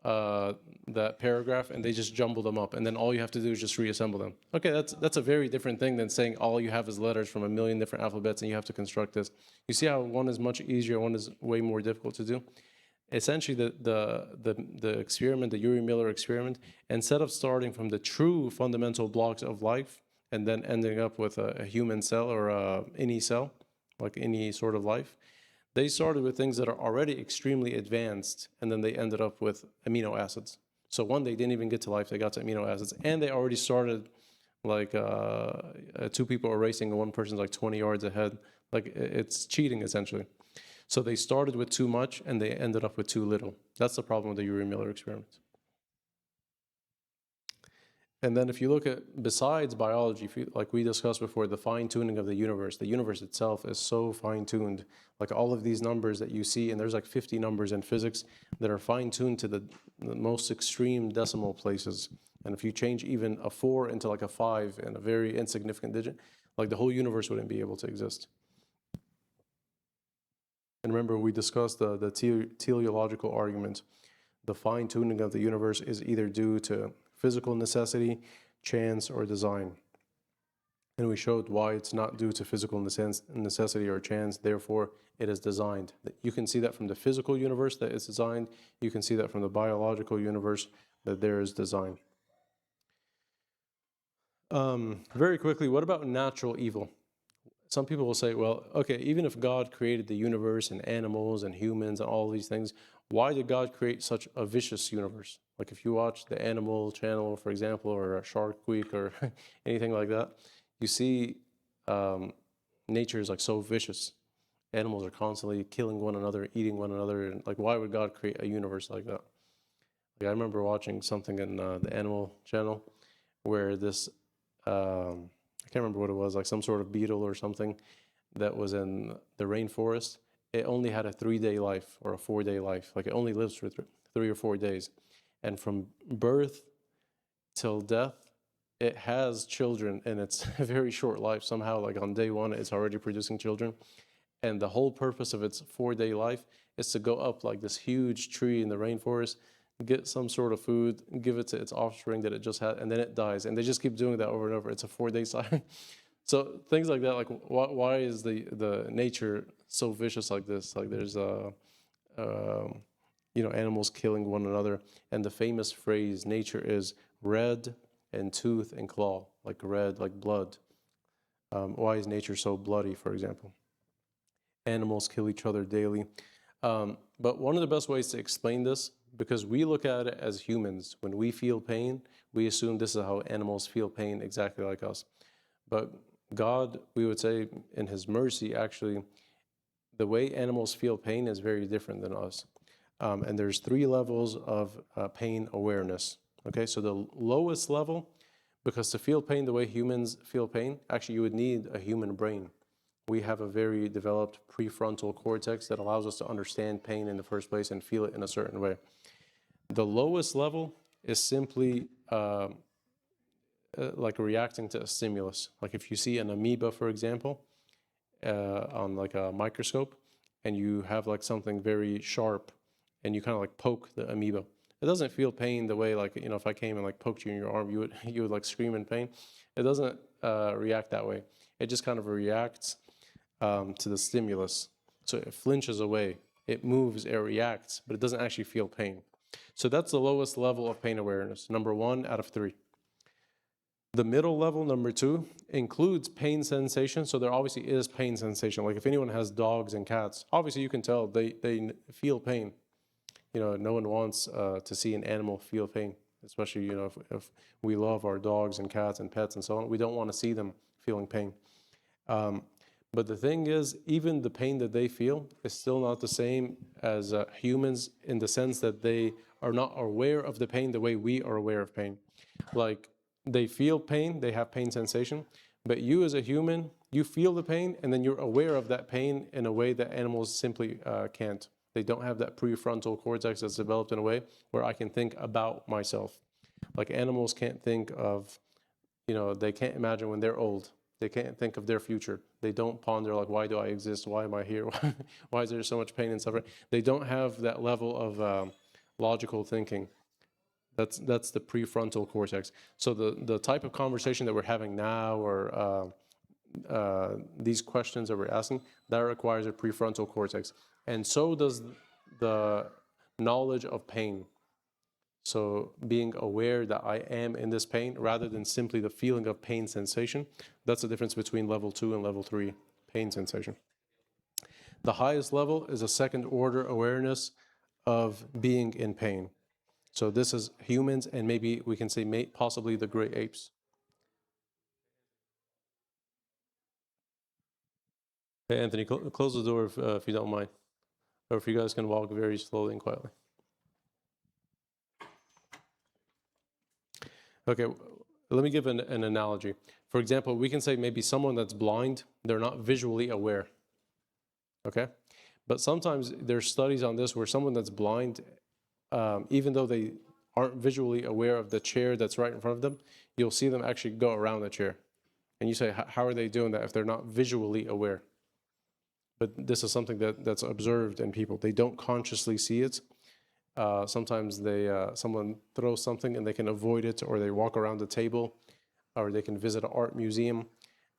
that paragraph and they just jumble them up, and then all you have to do is just reassemble them. Okay, that's a very different thing than saying all you have is letters from a million different alphabets and you have to construct this. You see how one is much easier, one is way more difficult to do? Essentially, the experiment, the Yuri-Miller experiment, instead of starting from the true fundamental blocks of life and then ending up with a human cell or any cell, like any sort of life, they started with things that are already extremely advanced, and then they ended up with amino acids. So one, they didn't even get to life, they got to amino acids, and they already started like two people are racing and one person's like 20 yards ahead. Like it's cheating essentially. So they started with too much and they ended up with too little. That's the problem with the Yuri-Miller experiment. And then if you look at, besides biology, like we discussed before, the fine-tuning of the universe itself is so fine-tuned. Like all of these numbers that you see, and there's like 50 numbers in physics that are fine-tuned to the most extreme decimal places. And if you change even a 4 into like a 5 and a very insignificant digit, like the whole universe wouldn't be able to exist. And remember, we discussed the teleological argument. The fine-tuning of the universe is either due to physical necessity, chance, or design. And we showed why it's not due to physical necessity or chance, therefore it is designed. You can see that from the physical universe that it's designed. You can see that from the biological universe that there is design. Very quickly, what about natural evil? Some people will say, well, okay, even if God created the universe and animals and humans and all these things, why did God create such a vicious universe? Like if you watch the Animal Channel, for example, or Shark Week or anything like that, you see nature is like so vicious. Animals are constantly killing one another, eating one another. And like, why would God create a universe like that? Like, I remember watching something in the Animal Channel where this, I can't remember what it was, like some sort of beetle or something that was in the rainforest. It only had a 3-day life or a 4-day life. Like it only lives for 3 or 4 days. And from birth till death, it has children in its very short life. Somehow, like on day 1, it's already producing children. And the whole purpose of its 4-day life is to go up like this huge tree in the rainforest, get some sort of food, give it to its offspring that it just had, and then it dies. And they just keep doing that over and over. It's a 4-day cycle. So things like that, like why is the nature so vicious like this? Like there's animals killing one another, and the famous phrase nature is red and tooth and claw, like red, like blood. Why is nature so bloody, for example? Animals kill each other daily. But one of the best ways to explain this, because we look at it as humans, when we feel pain, we assume this is how animals feel pain exactly like us. But God, we would say, in His mercy, actually, the way animals feel pain is very different than us. And there's 3 levels of pain awareness. Okay, so the lowest level, because to feel pain the way humans feel pain, actually you would need a human brain. We have a very developed prefrontal cortex that allows us to understand pain in the first place and feel it in a certain way. The lowest level is simply like reacting to a stimulus. Like if you see an amoeba, for example, on like a microscope, and you have like something very sharp and you kind of like poke the amoeba. It doesn't feel pain the way like, if I came and like poked you in your arm, you would like scream in pain. It doesn't react that way. It just kind of reacts to the stimulus. So it flinches away, it moves, it reacts, but it doesn't actually feel pain. So that's the lowest level of pain awareness, number 1 out of 3. The middle level, number 2, includes pain sensation. So there obviously is pain sensation. Like if anyone has dogs and cats, obviously you can tell they feel pain. No one wants to see an animal feel pain, especially, if we love our dogs and cats and pets and so on. We don't want to see them feeling pain. But the thing is, even the pain that they feel is still not the same as humans, in the sense that they are not aware of the pain the way we are aware of pain. Like, they feel pain, they have pain sensation, but you as a human, you feel the pain, and then you're aware of that pain in a way that animals simply can't. They don't have that prefrontal cortex that's developed in a way where I can think about myself. Like animals can't think of, they can't imagine when they're old. They can't think of their future. They don't ponder like, why do I exist? Why am I here? Why is there so much pain and suffering? They don't have that level of logical thinking. That's the prefrontal cortex. So the type of conversation that we're having now, or these questions that we're asking, that requires a prefrontal cortex. And so does the knowledge of pain. So being aware that I am in this pain, rather than simply the feeling of pain sensation, that's the difference between level 2 and level 3 pain sensation. The highest level is a second order awareness of being in pain. So this is humans, and maybe we can say possibly the great apes. Hey, Anthony, close the door if you don't mind, or if you guys can walk very slowly and quietly. Okay, let me give an analogy. For example, we can say maybe someone that's blind, they're not visually aware. Okay? But sometimes there's studies on this where someone that's blind, even though they aren't visually aware of the chair that's right in front of them, you'll see them actually go around the chair. And you say, how are they doing that if they're not visually aware? But this is something that's observed in people. They don't consciously see it. Sometimes someone throws something and they can avoid it, or they walk around the table, or they can visit an art museum.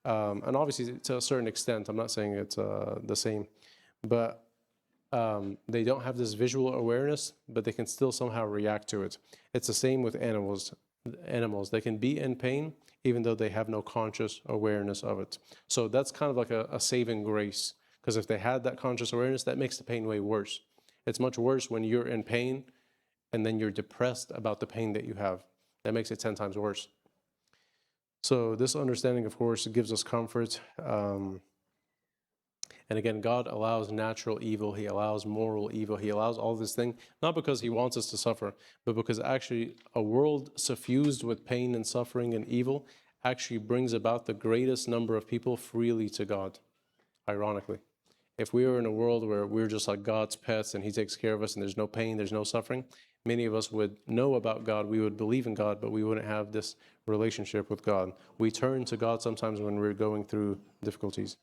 And obviously, to a certain extent, I'm not saying it's the same, but they don't have this visual awareness, but they can still somehow react to it. It's the same with animals. They can be in pain even though they have no conscious awareness of it. So that's kind of like a saving grace, because if they had that conscious awareness, that makes the pain way worse. It's much worse when you're in pain and then you're depressed about the pain that you have. That makes it 10 times worse. So this understanding, of course, gives us comfort. And again, God allows natural evil. He allows moral evil. He allows all this thing, not because he wants us to suffer, but because actually a world suffused with pain and suffering and evil actually brings about the greatest number of people freely to God, ironically. If we were in a world where we're just like God's pets and he takes care of us and there's no pain, there's no suffering, many of us would know about God, we would believe in God, but we wouldn't have this relationship with God. We turn to God sometimes when we're going through difficulties.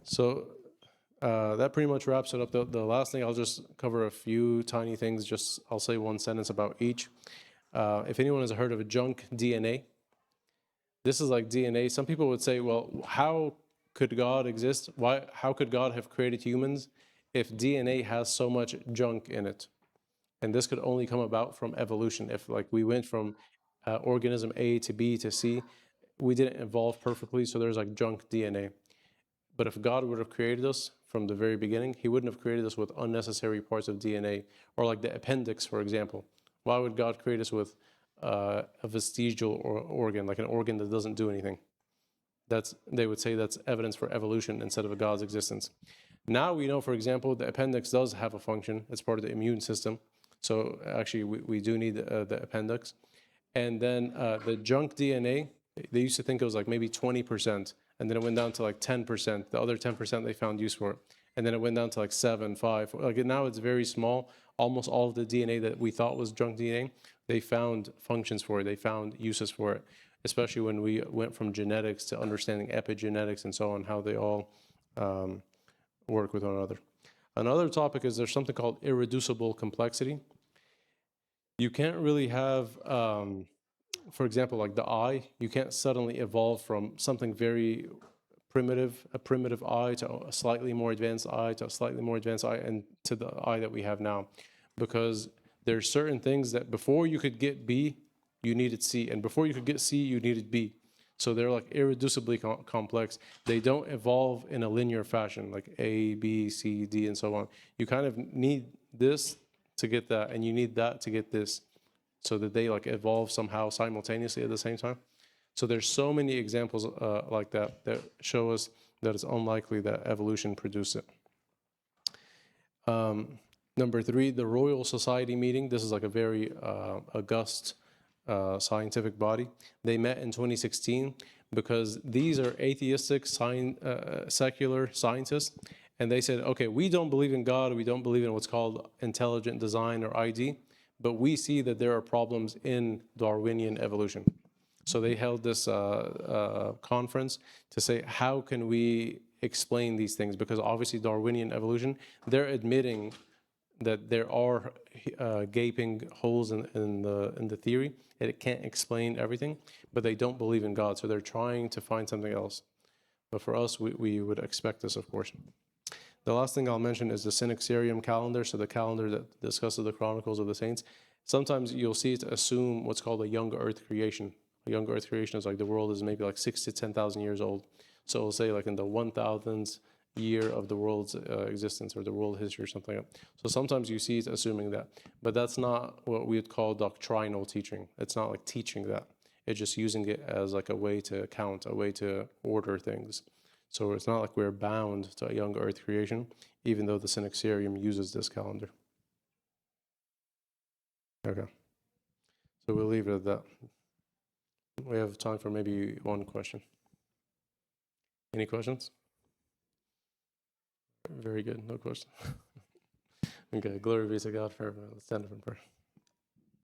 So that pretty much wraps it up. The last thing, I'll just cover a few tiny things. I'll say one sentence about each. If anyone has heard of junk DNA, this is like DNA. Some people would say, well, how could God exist? How could God have created humans if DNA has so much junk in it? And this could only come about from evolution. If like we went from organism A to B to C, we didn't evolve perfectly, so there's like junk DNA. But if God would have created us from the very beginning, he wouldn't have created us with unnecessary parts of DNA, or like the appendix, for example. Why would God create us with a vestigial organ, like an organ that doesn't do anything? They would say that's evidence for evolution instead of a God's existence. Now we know, for example, the appendix does have a function. It's part of the immune system. So actually, we do need the appendix. And then the junk DNA, they used to think it was like maybe 20%. And then it went down to like 10%. The other 10% they found use for it. And then it went down to like 7, 5. Like now it's very small. Almost all of the DNA that we thought was junk DNA, they found functions for it. They found uses for it, especially when we went from genetics to understanding epigenetics and so on, how they all work with one another. Another topic is there's something called irreducible complexity. You can't really have, for example, like the eye, you can't suddenly evolve from something very primitive, a primitive eye, to a slightly more advanced eye, to a slightly more advanced eye, and to the eye that we have now. Because there's certain things that before you could get B, you needed C, and before you could get C, you needed B. So they're like irreducibly complex. They don't evolve in a linear fashion, like A, B, C, D, and so on. You kind of need this to get that, and you need that to get this, so that they like evolve somehow simultaneously at the same time. So there's so many examples like that that show us that it's unlikely that evolution produced it. Number 3, the Royal Society meeting. This is like a very august scientific body. They met in 2016 because these are atheistic, secular scientists. And they said, okay, we don't believe in God. We don't believe in what's called intelligent design or ID. But we see that there are problems in Darwinian evolution. So they held this conference to say, how can we explain these things? Because obviously Darwinian evolution, they're admitting that there are gaping holes in the theory, and it can't explain everything, but they don't believe in God, so they're trying to find something else. But for us, we would expect this, of course. The last thing I'll mention is the Synaxarium calendar, so the calendar that discusses the Chronicles of the Saints. Sometimes you'll see it assume what's called a young Earth creation. A young Earth creation is like the world is maybe like 6,000 to 10,000 years old. So it'll say like in the 1,000th year of the world's existence, or the world history, or something like that. So sometimes you see it assuming that, but that's not what we would call doctrinal teaching. It's not like teaching that. It's just using it as like a way to count, a way to order things. So it's not like we're bound to a young Earth creation, even though the Synaxarium uses this calendar. Okay. So we'll leave it at that. We have time for maybe one question. Any questions? Very good. No question. Okay. Glory be to God forever. Let's stand up in prayer.